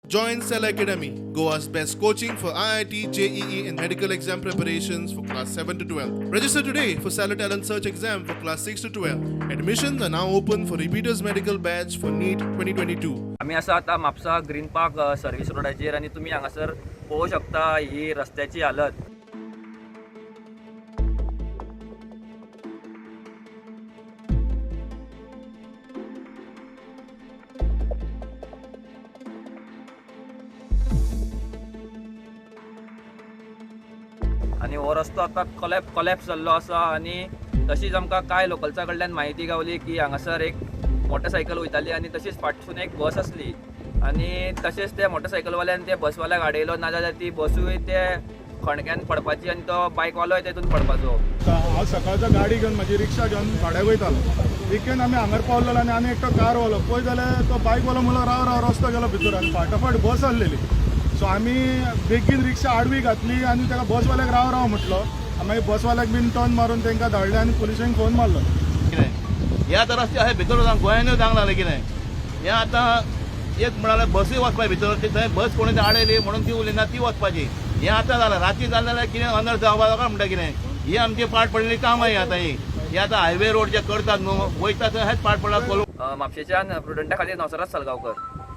Join Cell Academy, Goa's best coaching for IIT, JEE and medical exam preparations for class 7 to 12. Register today for Cell Talent Search exam for class 6 to 12. Admissions are now open for repeaters medical batch for NEET 2022. आम्ही असं आता Mapusa green park service रोडाचेर आणि तुम्ही हांगासर पळोवंक शकता ही रस्त्याची हालत. आणि हो रस्तो आता कॉलॅप्स जाल्लो आसा आणि तशीच आमकां कांय लोकल्सां कडल्यान म्हायती गावली की हांगासर एक मोटरसायकल वयताली आणि तशीच फाटसून एक बस आसली आणि तशेंच त्या मोटरसायकलवाल्यान त्या बसवाल्याक आडयलो नाजाल्यार ती बसूय ते खणक्यान पडपाची आणि तो बायकवालोय तेतून पडपाचो. हांव सकाळचो गाडी घेवन म्हाजी रिक्षा घेवन भाड्याक वयतालो. इकेन आमी हांगर पावलेलो आनी आनी एकटो कार वालो पळय जाल्यार तो बायकवालो म्हणलो राव रस्तो गेलो भितर आनी फाटाफाट बस आसलेली. सो आमी बेगीन रिक्षा आडवी घातली आनी ताका बसवाल्याक राव म्हटलो. मागीर बसवाल्याक बीन टर्न मारून तांकां धाडलें आनी पुलिसांक फोन मारलो. कितें हे आतां रस्ते अशे भितर गोंयानूय जावंक लागलें कितें हें आतां एक म्हणाल्यार बसी वचपाची भितर थंय बस कोणी आडयली म्हणून ती उलयना ती वचपाची. हें आतां जालां राती जालें जाल्यार कितें अनर्थ जावपा लागला म्हणटा कितें ही आमची पाड पडलेली कामां ही आतां ही आतां हायवे रोड जे करतात न्हू वयता थंय हेच पाड पडला. म्हापशेच्यान प्रुडंटा खातीर नवसराज सालगांवकर.